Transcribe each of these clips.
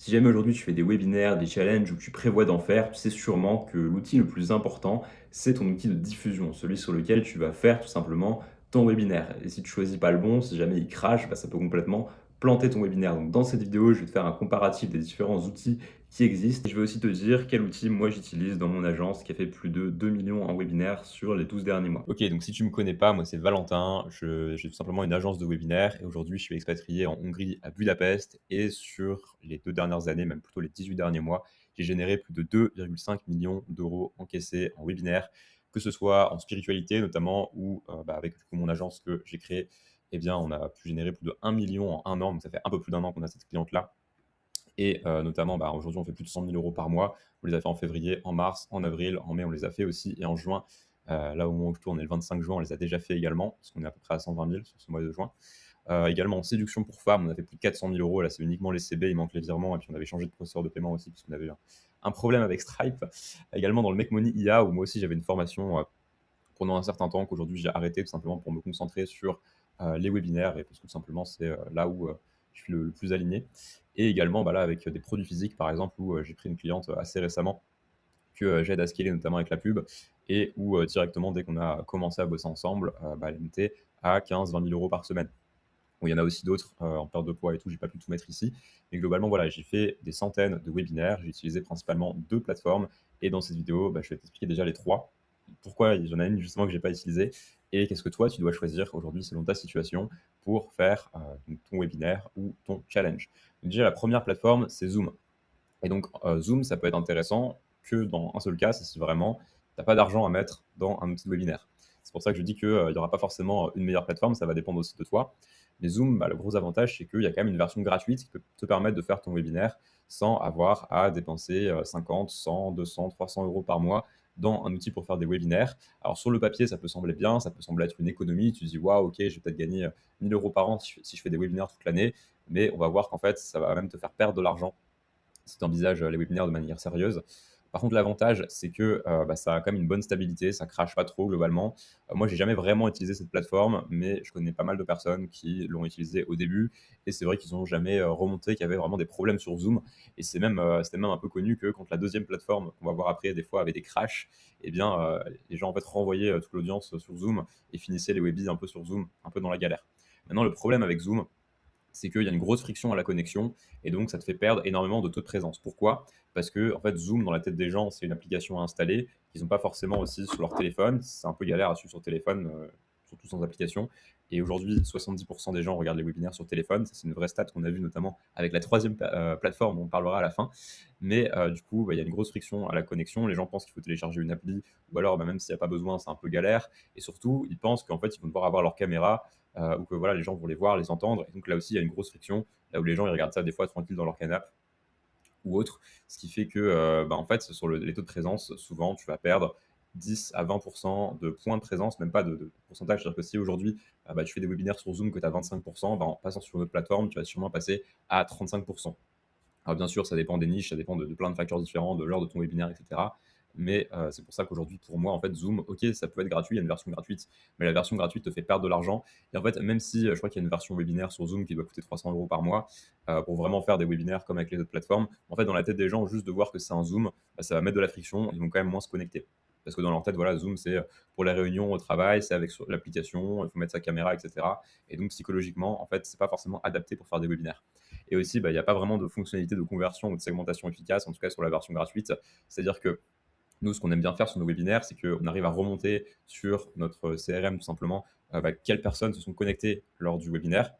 Si jamais aujourd'hui tu fais des webinaires, des challenges ou que tu prévois d'en faire, tu sais sûrement que l'outil le plus important, c'est ton outil de diffusion, celui sur lequel tu vas faire tout simplement ton webinaire. Et si tu choisis pas le bon, si jamais il crache, bah, ça peut complètement planter ton webinaire. Donc dans cette vidéo, je vais te faire un comparatif des différents outils qui existent. Je vais aussi te dire quel outil moi j'utilise dans mon agence qui a fait plus de 2 millions en webinaire sur les 12 derniers mois. Ok, donc si tu me connais pas, moi c'est Valentin, j'ai tout simplement une agence de webinaire et aujourd'hui je suis expatrié en Hongrie à Budapest et sur les 2 dernières années, même plutôt les 18 derniers mois, j'ai généré plus de 2,5 millions d'euros encaissés en webinaire, que ce soit en spiritualité notamment ou avec du coup mon agence que j'ai créée, eh bien on a pu générer plus de 1 million en un an, donc ça fait un peu plus d'un an qu'on a cette cliente-là et notamment aujourd'hui on fait plus de 100 000 euros par mois. On les a fait en février, en mars, en avril, en mai on les a fait aussi et en juin. Là, au moment où je tourne, on est le 25 juin, on les a déjà fait également, parce qu'on est à peu près à 120 000 sur ce mois de juin. Également en séduction pour femmes, on a fait plus de 400 000 euros. Là, c'est uniquement les CB, il manque les virements. Et puis, on avait changé de processeur de paiement aussi, parce qu'on avait eu un problème avec Stripe. Également dans le Make Money IA, où moi aussi j'avais une formation pendant un certain temps, qu'aujourd'hui j'ai arrêté tout simplement pour me concentrer sur les webinaires, et parce que tout simplement c'est là où je suis le plus aligné. Et également là, avec des produits physiques, par exemple, où j'ai pris une cliente assez récemment que j'aide à scaler notamment avec la pub et où directement dès qu'on a commencé à bosser ensemble, elle était à 15-20 000 euros par semaine. Bon, il y en a aussi d'autres en perte de poids et tout, j'ai pas pu tout mettre ici. Mais globalement, voilà, j'ai fait des centaines de webinaires, j'ai utilisé principalement 2 plateformes et dans cette vidéo, je vais t'expliquer déjà les 3. Pourquoi il y en a une justement que j'ai pas utilisée et qu'est-ce que toi tu dois choisir aujourd'hui selon ta situation pour faire ton webinaire ou ton challenge. Donc déjà la première plateforme, c'est Zoom. Et donc, Zoom, ça peut être intéressant que dans un seul cas, c'est si vraiment tu as pas d'argent à mettre dans un outil de webinaire. C'est pour ça que je dis qu'il y aura pas forcément une meilleure plateforme, ça va dépendre aussi de toi. Mais Zoom, le gros avantage, c'est qu'il y a quand même une version gratuite qui peut te permettre de faire ton webinaire sans avoir à dépenser 50, 100, 200, 300 euros par mois dans un outil pour faire des webinaires. Alors sur le papier, ça peut sembler bien, ça peut sembler être une économie. Tu te dis, waouh, ok, je vais peut-être gagner 1000 euros par an si je fais des webinaires toute l'année. Mais on va voir qu'en fait, ça va même te faire perdre de l'argent si tu envisages les webinaires de manière sérieuse. Par contre, l'avantage, c'est que ça a quand même une bonne stabilité, ça crache pas trop globalement. Moi, j'ai jamais vraiment utilisé cette plateforme, mais je connais pas mal de personnes qui l'ont utilisée au début et c'est vrai qu'ils n'ont jamais remonté qu'il y avait vraiment des problèmes sur Zoom. Et c'était même un peu connu que quand la deuxième plateforme qu'on va voir après, des fois, avait des crashs, eh bien, les gens en fait renvoyaient toute l'audience sur Zoom et finissaient les webis un peu sur Zoom, un peu dans la galère. Maintenant, le problème avec Zoom, c'est qu'il y a une grosse friction à la connexion et donc ça te fait perdre énormément de taux de présence. Pourquoi? Parce que en fait, Zoom, dans la tête des gens, c'est une application à installer qu'ils n'ont pas forcément aussi sur leur téléphone. C'est un peu galère à suivre sur téléphone, surtout sans application. Et aujourd'hui, 70% des gens regardent les webinaires sur téléphone. Ça, c'est une vraie stat qu'on a vue notamment avec la troisième plateforme, dont on parlera à la fin. Mais du coup, il y a une grosse friction à la connexion. Les gens pensent qu'il faut télécharger une appli ou alors, même s'il n'y a pas besoin, c'est un peu galère. Et surtout, ils pensent qu'en fait, ils vont devoir avoir leur caméra ou que voilà, les gens vont les voir, les entendre. Et donc là aussi, il y a une grosse friction, là où les gens ils regardent ça des fois tranquille dans leur canapé ou autre, ce qui fait que en fait, sur les taux de présence, souvent, tu vas perdre 10 à 20% de points de présence, même pas de pourcentage. C'est-à-dire que si aujourd'hui, tu fais des webinaires sur Zoom que tu as 25%, en passant sur une autre plateforme, tu vas sûrement passer à 35%. Alors bien sûr, ça dépend des niches, ça dépend de plein de facteurs différents, de l'heure de ton webinaire, et cetera. Mais c'est pour ça qu'aujourd'hui, pour moi, en fait, Zoom, OK, ça peut être gratuit, il y a une version gratuite, mais la version gratuite te fait perdre de l'argent. Et en fait, même si je crois qu'il y a une version webinaire sur Zoom qui doit coûter 300 euros par mois pour vraiment faire des webinaires comme avec les autres plateformes, en fait, dans la tête des gens, juste de voir que c'est un Zoom, ça va mettre de la friction, ils vont quand même moins se connecter. Parce que dans leur tête, voilà, Zoom, c'est pour les réunions au travail, c'est avec l'application, il faut mettre sa caméra, etc. Et donc, psychologiquement, en fait, c'est pas forcément adapté pour faire des webinaires. Et aussi, il n'y a pas vraiment de fonctionnalité de conversion ou de segmentation efficace, en tout cas sur la version gratuite. C'est-à-dire que nous, ce qu'on aime bien faire sur nos webinaires, c'est qu'on arrive à remonter sur notre CRM tout simplement quelles personnes se sont connectées lors du webinaire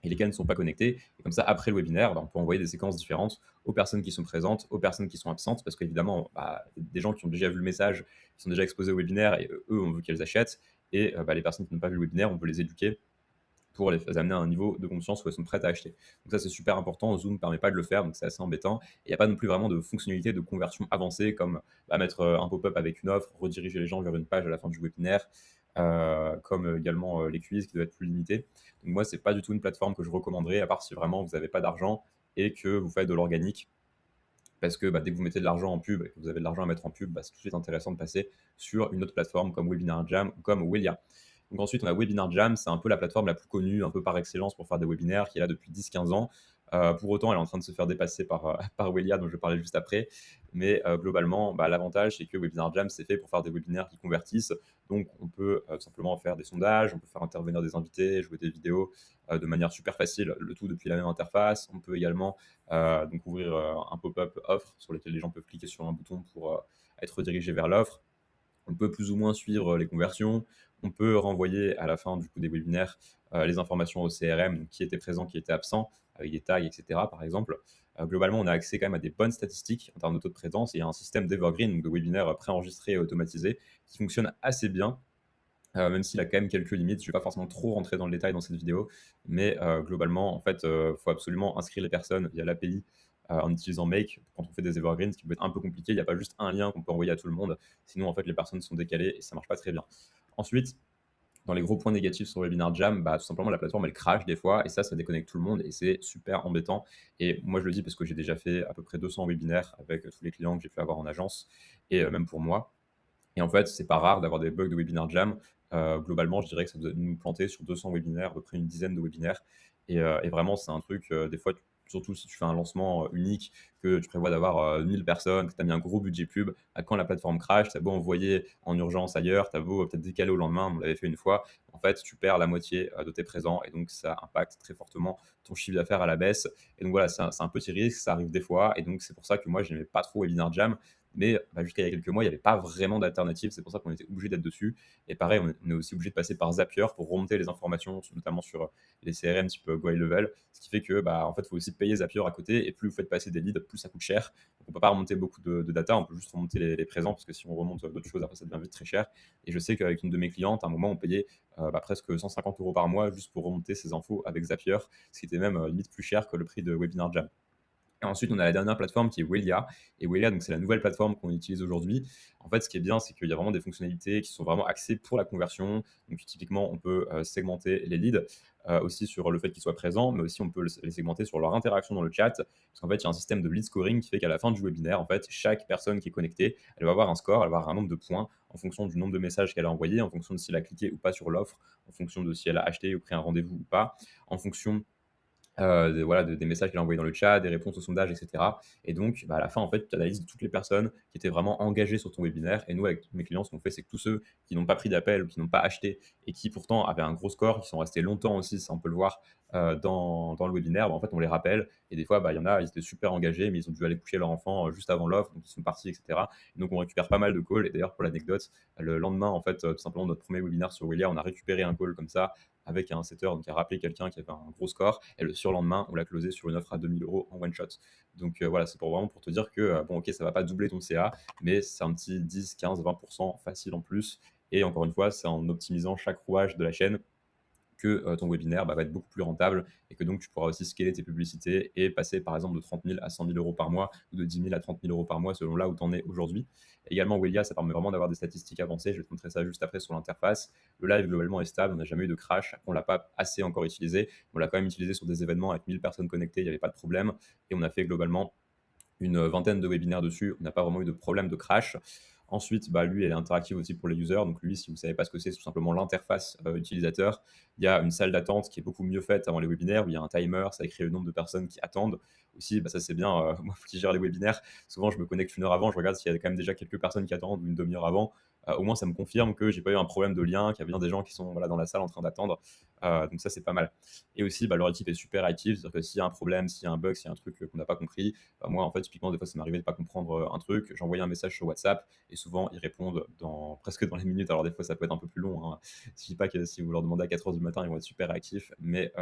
et lesquelles ne sont pas connectées. Et comme ça, après le webinaire, on peut envoyer des séquences différentes aux personnes qui sont présentes, aux personnes qui sont absentes, parce qu'évidemment, des gens qui ont déjà vu le message, qui sont déjà exposés au webinaire, et eux, on veut qu'elles achètent. Et les personnes qui n'ont pas vu le webinaire, on peut les éduquer pour les amener à un niveau de conscience où elles sont prêtes à acheter. Donc ça, c'est super important. Zoom ne permet pas de le faire, donc c'est assez embêtant. Il n'y a pas non plus vraiment de fonctionnalité de conversion avancée comme mettre un pop-up avec une offre, rediriger les gens vers une page à la fin du webinaire, comme également les quiz qui doivent être plus limités. Donc moi, c'est pas du tout une plateforme que je recommanderais, à part si vraiment vous n'avez pas d'argent et que vous faites de l'organique. Parce que dès que vous mettez de l'argent en pub et que vous avez de l'argent à mettre en pub, c'est tout de suite intéressant de passer sur une autre plateforme comme Webinar Jam ou comme Welia. Donc ensuite, on a Webinar Jam, c'est un peu la plateforme la plus connue, un peu par excellence pour faire des webinaires, qui est là depuis 10-15 ans. Pour autant, elle est en train de se faire dépasser par, par Welia, dont je vais parler juste après. Mais globalement, bah, l'avantage, c'est que Webinar Jam, c'est fait pour faire des webinaires qui convertissent. Donc, on peut simplement faire des sondages, on peut faire intervenir des invités, jouer des vidéos de manière super facile, le tout depuis la même interface. On peut également donc ouvrir un pop-up offre sur lequel les gens peuvent cliquer sur un bouton pour être redirigés vers l'offre. On peut plus ou moins suivre les conversions. On peut renvoyer à la fin du coup des webinaires les informations au CRM, donc qui était présent, qui était absent, avec des tags, etc. par exemple. Globalement, on a accès quand même à des bonnes statistiques en termes de taux de présence et à un système d'evergreen, donc de webinaires préenregistrés et automatisés, qui fonctionne assez bien. Même s'il a quand même quelques limites, je ne vais pas forcément trop rentrer dans le détail dans cette vidéo, mais globalement, en fait, faut absolument inscrire les personnes via l'API en utilisant Make quand on fait des evergreens, ce qui peut être un peu compliqué. Il n'y a pas juste un lien qu'on peut envoyer à tout le monde, sinon en fait les personnes sont décalées et ça marche pas très bien. Ensuite, dans les gros points négatifs sur Webinar Jam, bah, tout simplement la plateforme elle crache des fois et ça déconnecte tout le monde et c'est super embêtant. Et moi je le dis parce que j'ai déjà fait à peu près 200 webinaires avec tous les clients que j'ai pu avoir en agence et même pour moi. Et en fait, c'est pas rare d'avoir des bugs de Webinar Jam. Globalement, je dirais que ça doit nous planter sur 200 webinaires, à peu près une dizaine de webinaires. Et vraiment, c'est un truc, des fois, surtout si tu fais un lancement unique, que tu prévois d'avoir 1000 personnes, que tu as mis un gros budget pub, quand la plateforme crash, tu as beau envoyer en urgence ailleurs, tu as beau peut-être décaler au lendemain, on l'avait fait une fois, en fait, tu perds la moitié de tes présents et donc ça impacte très fortement ton chiffre d'affaires à la baisse. Et donc voilà, c'est un petit risque, ça arrive des fois. Et donc, c'est pour ça que moi, je n'aimais pas trop Webinar Jam. Mais bah, jusqu'à il y a quelques mois, il n'y avait pas vraiment d'alternative. C'est pour ça qu'on était obligé d'être dessus. Et pareil, on est aussi obligé de passer par Zapier pour remonter les informations, notamment sur les CRM type Go High Level. Ce qui fait que, bah, en fait, il faut aussi payer Zapier à côté. Et plus vous faites passer des leads, plus ça coûte cher. Donc, on ne peut pas remonter beaucoup de data. On peut juste remonter les présents parce que si on remonte d'autres choses, après, ça devient vite très cher. Et je sais qu'avec une de mes clientes, à un moment, on payait bah, presque 150 euros par mois juste pour remonter ces infos avec Zapier, ce qui était même limite plus cher que le prix de Webinar Jam. Et ensuite, on a la dernière plateforme qui est Welia. Et Welia, donc, c'est la nouvelle plateforme qu'on utilise aujourd'hui. En fait, ce qui est bien, c'est qu'il y a vraiment des fonctionnalités qui sont vraiment axées pour la conversion. Donc, typiquement, on peut segmenter les leads aussi sur le fait qu'ils soient présents, mais aussi on peut les segmenter sur leur interaction dans le chat. Parce qu'en fait, il y a un système de lead scoring qui fait qu'à la fin du webinaire, en fait, chaque personne qui est connectée, elle va avoir un score, elle va avoir un nombre de points en fonction du nombre de messages qu'elle a envoyés, en fonction de si elle a cliqué ou pas sur l'offre, en fonction de si elle a acheté ou pris un rendez-vous ou pas, en fonction voilà, des messages qu'il a envoyés dans le chat, des réponses au sondage, etc. Et donc, bah, à la fin, en fait, tu as la liste de toutes les personnes qui étaient vraiment engagées sur ton webinaire. Et nous, avec mes clients, ce qu'on fait, c'est que tous ceux qui n'ont pas pris d'appel ou qui n'ont pas acheté et qui pourtant avaient un gros score, qui sont restés longtemps aussi, ça on peut le voir dans le webinaire, bah, en fait, on les rappelle. Et des fois, bah, il y en a, ils étaient super engagés, mais ils ont dû aller coucher leur enfant juste avant l'offre, donc ils sont partis, etc. Et donc, on récupère pas mal de calls. Et d'ailleurs, pour l'anecdote, le lendemain, en fait, tout simplement, notre premier webinaire sur Welia, on a récupéré un call comme ça avec un setter donc qui a rappelé quelqu'un qui avait un gros score. Et le surlendemain, on l'a closé sur une offre à 2000 euros en one shot. Donc voilà, c'est vraiment pour te dire que, bon, ok, ça va pas doubler ton CA, mais c'est un petit 10, 15, 20% facile en plus. Et encore une fois, c'est en optimisant chaque rouage de la chaîne que ton webinaire va être beaucoup plus rentable et que donc tu pourras aussi scaler tes publicités et passer par exemple de 30 000 à 100 000 euros par mois ou de 10 000 à 30 000 euros par mois selon là où tu en es aujourd'hui. Également, Welia, ça permet vraiment d'avoir des statistiques avancées. Je vais te montrer ça juste après sur l'interface. Le live globalement est stable, on n'a jamais eu de crash. On ne l'a pas assez encore utilisé. On l'a quand même utilisé sur des événements avec 1000 personnes connectées, il n'y avait pas de problème. Et on a fait globalement une vingtaine de webinaires dessus. On n'a pas vraiment eu de problème de crash. Ensuite, bah, lui, elle est interactive aussi pour les users. Donc lui, si vous ne savez pas ce que c'est tout simplement l'interface utilisateur. Il y a une salle d'attente qui est beaucoup mieux faite avant les webinaires, où il y a un timer, ça écrit le nombre de personnes qui attendent. Aussi, bah, ça c'est bien, moi qui gère les webinaires, souvent je me connecte une heure avant, je regarde s'il y a quand même déjà quelques personnes qui attendent ou une demi-heure avant. Au moins, ça me confirme que j'ai pas eu un problème de lien, qu'il y a bien des gens qui sont voilà, dans la salle en train d'attendre. Donc ça, c'est pas mal. Et aussi, bah, leur équipe est super active, c'est-à-dire que s'il y a un problème, s'il y a un bug, s'il y a un truc qu'on n'a pas compris, bah, moi, en fait, typiquement, des fois, ça m'arrivait de pas comprendre un truc, j'envoyais un message sur WhatsApp et souvent, ils répondent presque dans les minutes. Alors, des fois, ça peut être un peu plus long, hein. Je dis pas que si vous leur demandez à 4 heures du matin, ils vont être super réactifs, mais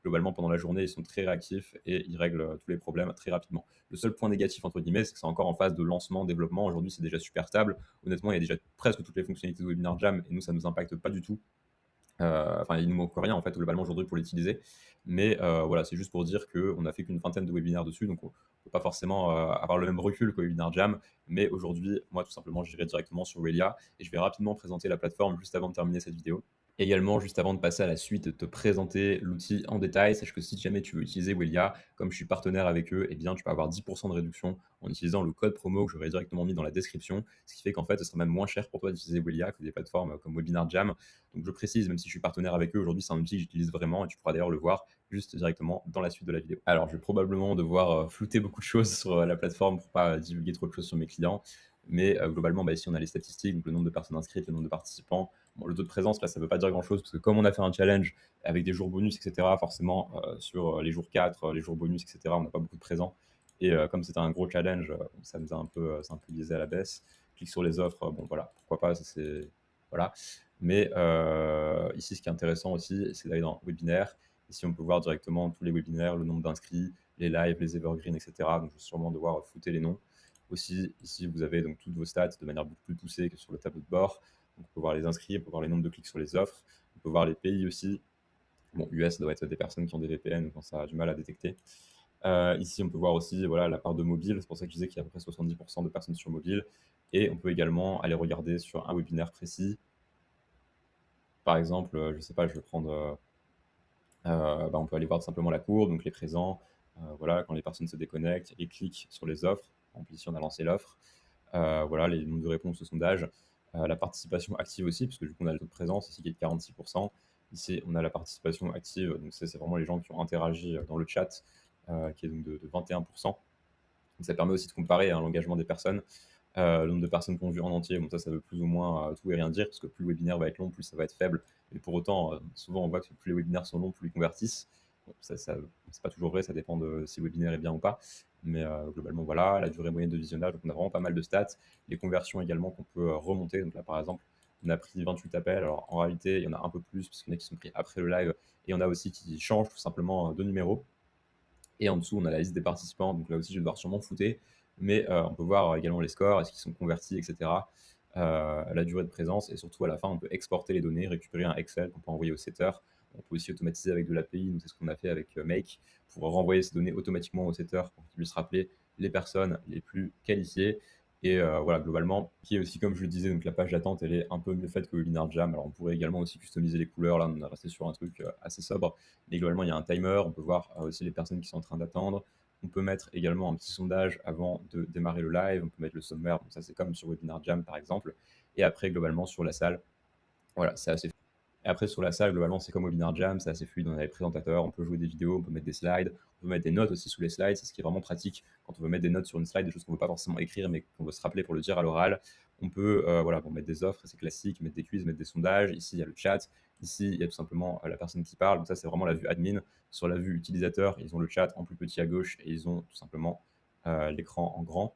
globalement, pendant la journée, ils sont très réactifs et ils règlent tous les problèmes très rapidement. Le seul point négatif, entre guillemets, c'est que c'est encore en phase de lancement, développement. Aujourd'hui, c'est déjà super stable. Honnêtement, il y a déjà presque toutes les fonctionnalités de Webinar Jam et nous, ça ne nous impacte pas du tout. Enfin, il nous manque rien en fait globalement aujourd'hui pour l'utiliser. Mais voilà, c'est juste pour dire qu'on a fait qu'une vingtaine de webinaires dessus, donc on peut pas forcément avoir le même recul que Webinar Jam. Mais aujourd'hui, moi tout simplement, j'irai directement sur Welia et je vais rapidement présenter la plateforme juste avant de terminer cette vidéo. Également, juste avant de passer à la suite, de te présenter l'outil en détail, sache que si jamais tu veux utiliser Welia, comme je suis partenaire avec eux, eh bien, tu peux avoir 10 de réduction en utilisant le code promo que j'aurais directement mis dans la description. Ce qui fait qu'en fait, ce sera même moins cher pour toi d'utiliser Welia que des plateformes comme Webinar Jam. Donc, je précise, même si je suis partenaire avec eux, aujourd'hui, c'est un outil que j'utilise vraiment et tu pourras d'ailleurs le voir juste directement dans la suite de la vidéo. Alors, je vais probablement devoir flouter beaucoup de choses sur la plateforme pour pas divulguer trop de choses sur mes clients. Mais globalement, bah, ici, on a les statistiques, donc le nombre de personnes inscrites, le nombre de participants. Bon, le taux de présence, là, ça ne veut pas dire grand-chose parce que comme on a fait un challenge avec des jours bonus, etc., forcément, sur les jours 4, les jours bonus, etc., on n'a pas beaucoup de présents. Et comme c'était un gros challenge, ça nous a c'est un peu biaisé à la baisse. Clique sur les offres, bon voilà, pourquoi pas, ça c'est. Voilà. Mais ici, ce qui est intéressant aussi, c'est d'aller dans webinaire. Ici, on peut voir directement tous les webinaires, le nombre d'inscrits, les lives, les evergreens, etc. Donc, je vais sûrement devoir flouter les noms. Aussi, ici, vous avez donc toutes vos stats de manière beaucoup plus poussée que sur le tableau de bord. Donc, on peut voir les inscrits, on peut voir les nombres de clics sur les offres, on peut voir les pays aussi. Bon, US, ça doit être des personnes qui ont des VPN, quand ça a du mal à détecter. Ici, on peut voir aussi voilà, la part de mobile. C'est pour ça que je disais qu'il y a à peu près 70% de personnes sur mobile. Et on peut également aller regarder sur un webinaire précis. Par exemple, je ne sais pas, je vais prendre. On peut aller voir tout simplement la courbe, donc les présents. Voilà, quand les personnes se déconnectent et cliquent sur les offres. En plus, ici, on a lancé l'offre. Voilà, les nombres de réponses au sondage. La participation active aussi, parce que du coup, on a le taux de présence ici qui est de 46%. Ici, on a la participation active, donc c'est vraiment les gens qui ont interagi dans le chat, qui est donc de 21%. Donc ça permet aussi de comparer l'engagement des personnes. Le nombre de personnes qui ont vu en entier, bon, ça veut plus ou moins tout et rien dire, parce que plus le webinaire va être long, plus ça va être faible. Mais pour autant, souvent, on voit que plus les webinaires sont longs, plus ils convertissent. Bon, c'est pas toujours vrai, ça dépend de si le webinaire est bien ou pas. Mais globalement, voilà, la durée moyenne de visionnage, donc on a vraiment pas mal de stats. Les conversions également qu'on peut remonter. Donc là, par exemple, on a pris 28 appels. Alors en réalité, il y en a un peu plus, parce qu'il y en a qui sont pris après le live. Et il y en a aussi qui changent tout simplement de numéro. Et en dessous, on a la liste des participants. Donc là aussi, je vais devoir sûrement flouter. Mais on peut voir également les scores, est-ce qu'ils sont convertis, etc. La durée de présence. Et surtout, à la fin, on peut exporter les données, récupérer un Excel qu'on peut envoyer au setter. On peut aussi automatiser avec de l'API. Donc c'est ce qu'on a fait avec Make pour renvoyer ces données automatiquement au setter pour qu'il puisse rappeler les personnes les plus qualifiées. Et voilà, globalement, qui est aussi, comme je le disais, donc la page d'attente, elle est un peu mieux faite que Webinar Jam. Alors, on pourrait également aussi customiser les couleurs. Là, on a resté sur un truc assez sobre. Mais globalement, il y a un timer. On peut voir aussi les personnes qui sont en train d'attendre. On peut mettre également un petit sondage avant de démarrer le live. On peut mettre le sommaire. Donc, ça, c'est comme sur Webinar Jam, par exemple. Et après, globalement, sur la salle, voilà, c'est assez. Et après, sur la salle, globalement, c'est comme Webinar Jam, c'est assez fluide. On a les présentateurs, on peut jouer des vidéos, on peut mettre des slides, on peut mettre des notes aussi sous les slides. C'est ce qui est vraiment pratique quand on veut mettre des notes sur une slide, des choses qu'on ne veut pas forcément écrire, mais qu'on veut se rappeler pour le dire à l'oral. On peut voilà, mettre des offres, c'est classique, mettre des quiz, mettre des sondages. Ici, il y a le chat. Ici, il y a tout simplement la personne qui parle. Donc ça, c'est vraiment la vue admin. Sur la vue utilisateur, ils ont le chat en plus petit à gauche et ils ont tout simplement l'écran en grand.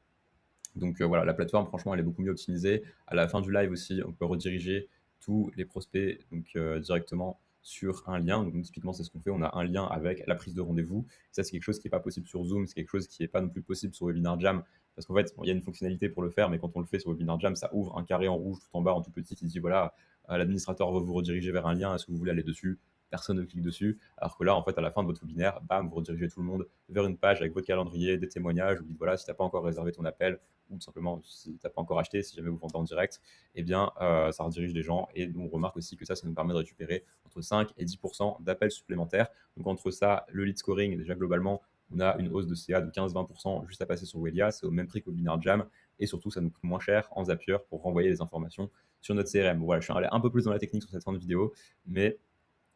Donc voilà, la plateforme, franchement, elle est beaucoup mieux optimisée. À la fin du live aussi, on peut rediriger tous les prospects donc, directement sur un lien. Donc, typiquement, c'est ce qu'on fait. On a un lien avec la prise de rendez-vous. Ça, c'est quelque chose qui n'est pas possible sur Zoom. C'est quelque chose qui n'est pas non plus possible sur Webinar Jam. Parce qu'en fait, il y a une fonctionnalité pour le faire, mais quand on le fait sur Webinar Jam, ça ouvre un carré en rouge tout en bas, en tout petit, qui dit voilà, l'administrateur va vous rediriger vers un lien. Est-ce que vous voulez aller dessus? Personne ne clique dessus. Alors que là, en fait, à la fin de votre webinaire, bam, vous redirigez tout le monde vers une page avec votre calendrier, des témoignages. Vous dites voilà, si tu n'as pas encore réservé ton appel, ou tout simplement si tu n'as pas encore acheté, si jamais vous vendez en direct, eh bien, ça redirige les gens. Et on remarque aussi que ça nous permet de récupérer entre 5 et 10% d'appels supplémentaires. Donc, entre ça, le lead scoring, déjà globalement, on a une hausse de CA de 15-20% juste à passer sur Welia. C'est au même prix qu'au Webinar Jam. Et surtout, ça nous coûte moins cher en Zapier pour renvoyer les informations sur notre CRM. Bon, voilà, je suis allé un peu plus dans la technique sur cette fin de vidéo, mais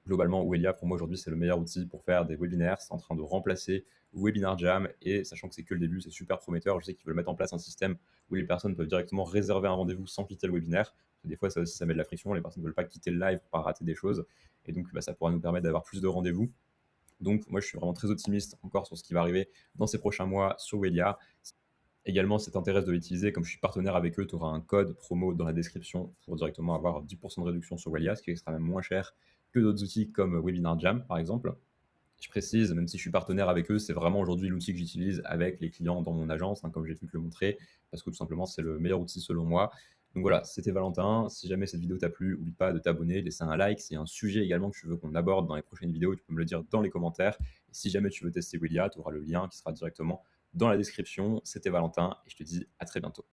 globalement, Welia, pour moi aujourd'hui, c'est le meilleur outil pour faire des webinaires. C'est en train de remplacer Webinar Jam et sachant que c'est que le début, c'est super prometteur. Je sais qu'ils veulent mettre en place un système où les personnes peuvent directement réserver un rendez-vous sans quitter le webinaire. Parce que des fois, ça aussi, ça met de la friction. Les personnes ne veulent pas quitter le live pour pas rater des choses. Et donc, ça pourra nous permettre d'avoir plus de rendez-vous. Donc, moi, je suis vraiment très optimiste encore sur ce qui va arriver dans ces prochains mois sur Welia. Également, si ça t'intéresse de l'utiliser, comme je suis partenaire avec eux, tu auras un code promo dans la description pour directement avoir 10% de réduction sur Welia, ce qui sera même moins cher que d'autres outils comme Webinar Jam, par exemple. Je précise, même si je suis partenaire avec eux, c'est vraiment aujourd'hui l'outil que j'utilise avec les clients dans mon agence, comme j'ai pu te le montrer, parce que tout simplement, c'est le meilleur outil selon moi. Donc voilà, c'était Valentin. Si jamais cette vidéo t'a plu, n'oublie pas de t'abonner, de laisser un like. S'il y a un sujet également que tu veux qu'on aborde dans les prochaines vidéos, tu peux me le dire dans les commentaires. Et si jamais tu veux tester Welia, tu auras le lien qui sera directement dans la description. C'était Valentin et je te dis à très bientôt.